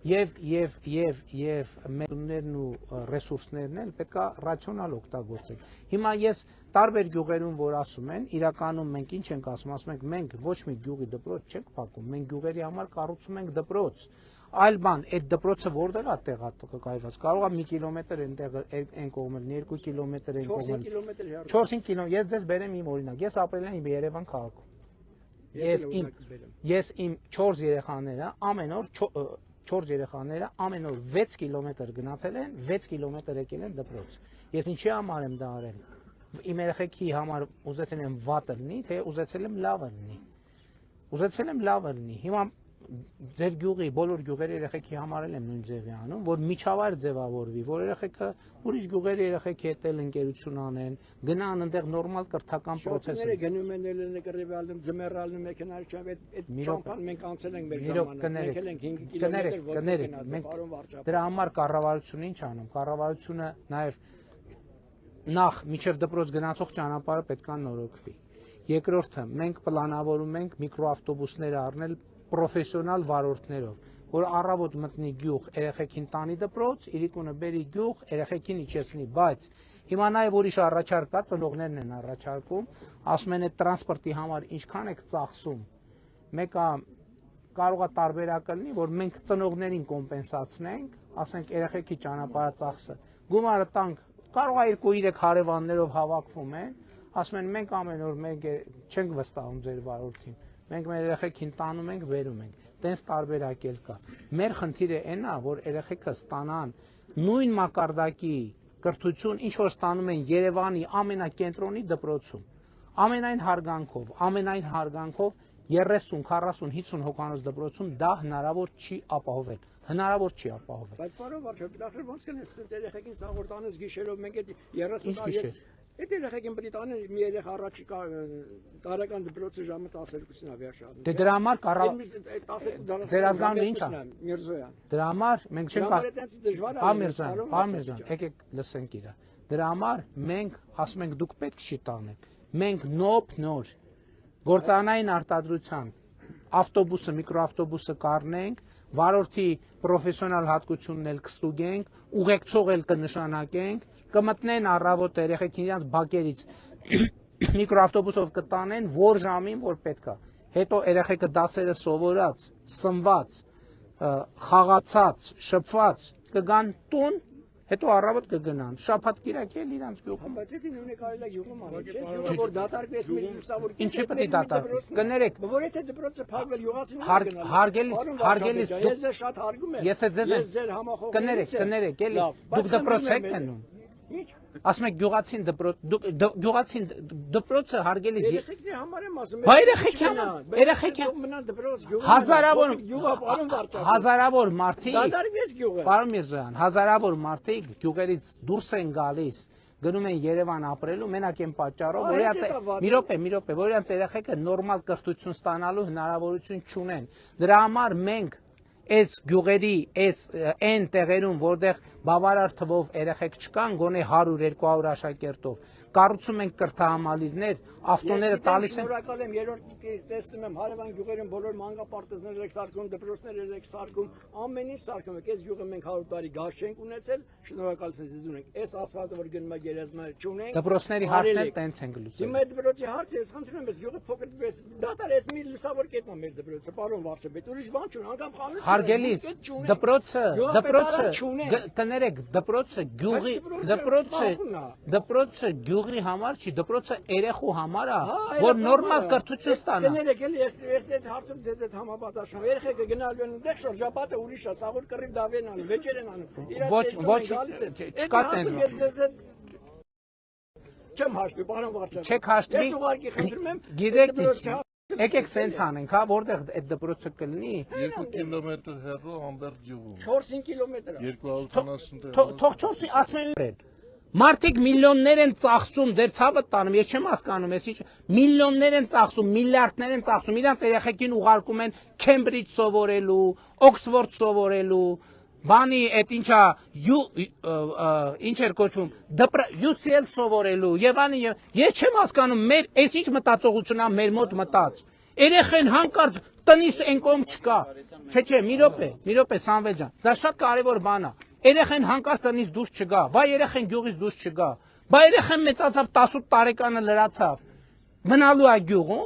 Եվ մեծուններն ու ռեսուրսներն էլ պետք է ռացիոնալ օգտագործել։ Հիմա ես տարբեր գյուղերում որ ասում են, իրականում մենք ինչ ենք ասում ենք մենք ոչ մի գյուղի դպրոց չենք փակում, մենք գյուղերի համար կառուցում ենք դպրոց։ Այլ բան, այդ դպրոցը որտեղ է տեղակայված, կարող է 1 կիլոմետր այնտեղ այն կողմել, 2 կիլոմետր այն կողմել, 4-5 կիլոմետր, ես ձեզ բերեմ իմ օրինակ, ես ապրել եմ Երևան քաղաքում։ Ես իմ 4 երեխաները ամեն օր 6 կիլոմետր գնացել են, 6 կիլոմետր եկել են դպրոց։ Ես ինչի համար եմ դա արել։ Իմ երեխեքի համար ուզեցել եմ վատը լինի, թե ուզեցել եմ լավը լինի։ Ուզեցել եմ լավը լինի։ Հիմա ձեր գյուղի բոլոր գյուղերի երեխեքի համար եմ նույն ձևի անում, որ միջավայր ձևավորվի, որ երեխեքը ուրիշ գյուղերի երեխեքի հետ էլ ընկերություն անեն, գնան այնտեղ նորմալ կրթական process։ Շատերը գնում են նկարիվալն, ձմեռալն մեքենայի չավ, այդ ճամփան մենք անցել ենք մեր ժամանակ, եկել ենք 5 կիլոմետր մենք դրա համար կառավարությունը ինչ անում, կառավարությունը նաև նախ միջև դպրոց գնացող ճանապարհը պետք է նորոգվի։ Երկրորդը մենք պլանավորում ենք միկրոավտոբուսներ առնել պրոֆեսիոնալ վարորդներով, որ առավոտ մտնի գյուղ, երեխեքին տանի դպրոց, իրիկունը բերի գյուղ, երեխեքին իջեցնի, բայց հիմա նաև ուրիշ առաջարկ կա, ծնողներն են առաջարկում, ասում են այդ տրանսպորտի համար ինչքան եք ծախսում, մեկը կարող է տարբերակը լինի, որ մենք ծնողներին կոմպենսացնենք, ասենք երեխեքի ճանապարհածախսը, գումարը տանք, կարող է 2-3 հարևաններով հավաքվում են, ասում են մենք ամեն օր մենք չենք վստահում ձեր վարորդին, մենք մեր երեխեքին տանում ենք, վերում ենք, տենց տարբերակ էլ կա։ Մեր խնդիրը այն է, որ երեխեքը ստանան նույն մակարդակի կրթություն, ինչ որ ստանում են Երևանի ամենակենտրոնի դպրոցում, ամենայն հարգանքով 30, 40, 50 հոգանոց դպրոցում դա հնարավոր չի ապահովել։ Բայց պարոն վարչապետ, ախր ոնց կնես երեխեքին սաղորդ անես գիշերով մենք այդ 30 տարի Այդ երեխեքին պետք է տանել մի երեխա առաջիկա տարեկան դպրոցի ժամը 12-ին է վերջանում։ Դե դրա համար ձեր ազգանունը ինչ է։ Միրզոյան։ Դրա համար մենք չենք Պարմիրզյան, եկեք լսենք իրա։ Դրա համար մենք ասում ենք դուք պետք չի տանեք։ Մենք նոր գործանային արտադրության ավտոբուսը, միկրոավտոբուսը կառնենք, վարորդի պրոֆեսիոնալ հատկությունն էլ կստուգենք, ուղեկցող էլ կնշանակենք, կմտնեն առավոտ երեխեքին իրենց բակերից միկրոավտոբուսով կտանեն, որ ժամին որ պետք է։ Հետո երեխեքը դասերը սովորած, սնված, խաղացած, շփված կգան տուն, հետո առավոտ կգնան, շաբաթ կիրակի էլ իրանց գյուղում։ Բայց դա նույնը կարելի է գյուղում անել, չէ՞, գյուղը որ դատարկվեց մի լուսավոր։ Ինչի պետք է դատարկվի։ Կներեք։ Որ եթե դպրոցը փակվել յուղացին հարգելիս ես ձեզ շատ հարգում եմ։ Ես ձեր համախոհ։ Կներեք, էլի դուք դպրոց եք մնում։ Ինչ։ Ասում եք գյուղացին դպրոցը հարգելիս երեխեքների համար եմ ասում։ Երեխեքի մնան դպրոց հազարավոր մարդիկ դատարկվեց գյուղը։ Պարոն Միրզոյան, հազարավոր մարդիկ գյուղերից դուրս են գալիս, գնում են Երևան ապրելու մենակ այն պատճառով, որ մի րոպե, որ իրենց երեխեքը նորմալ կրթություն ստանալու հնարավորություն չունեն։ Դրա համար մենք այս գյուղերի այն տեղերում, որտեղ բավարար թվով երեխեք չկան, գոնե 100-200 աշակերտով, կառուցում ենք կրթահամալիրներ, ավտոները տալիս են։ Շնորհակալ եմ, երրորդ տեսնում եմ հարևան գյուղերում բոլոր մանկապարտեզներ եք սարքում, դպրոցներ եք սարքում, ամեն ինչ սարքում եք։ Այս գյուղը մենք 100 տարի գազ չենք ունեցել, շնորհակալություն ձեզ ունենք։ Այս ասֆալտը որ գնում է գերեզմաներ չունենք։ Դպրոցների հարցն էլ տենց ենք լուծել։ Հիմա այդ դպրոցի հարցը ես խնդրում եմ, այս գյուղը փոքր դատար էս մի լուսավոր կետն է մեր դպրոցը, պարոն վարչապետ, ուրիշ բան չունի, անգամ խանութ։ Հարգելիս, դպրոցը կներեք, դպրոցը գյուղի համար չի, դպրոցը երեխու համար է, որ նորմալ կրթություն ստանա։ Կներեք, էլի ես այդ հարցում ձեզ այդ համապատասխան։ Երեխեքը գնալու են այնտեղ շրջապատը ուրիշ է, սաղոր կռիվ դավեն անում, վեճեր են անում։ Ոչ, չկա տենց։ Չեմ հաշտվի, պարոն վարչապետ։ Չեք հաշտվի։ Ես ուղղակի խնդրում եմ, գիտեք ինչ, եկեք սենց անենք, հա, որտեղ այդ դպրոցը կլինի։ 2 կիլոմետր հեռու Ամբերտ գյուղում։ 4-5 կիլոմետր։ 250 Թող 4-ի ասում են։ Մարդիկ միլիոններ են ծախսում, ձեր ցավը տանում, ես չեմ հասկանում, ես ինչ միլիոններ են ծախսում, միլիարդներ են ծախսում, իրանց երեխեքին ուղարկում են Քեմբրիջ սովորելու, Օքսֆորդ սովորելու, բանի այդ ինչա ինչ էր կոչվում, UCL սովորելու, եւ անի ես չեմ հասկանում, մեր այս ինչ մտածողությունն է մեր մոտ մտած։ Երեխեն հանկարծ տնից այն կողմ չկա։ Չէ, մի րոպե Սամվել ջան, դա շատ կարևոր բան է։ Երեխեն հանկարծ տնից դուրս չգա, բա երեխեն գյուղից դուրս չգա։ Բա երեխեն մեծացավ 18 տարեկանը լրացավ։ Մնալու է գյուղում,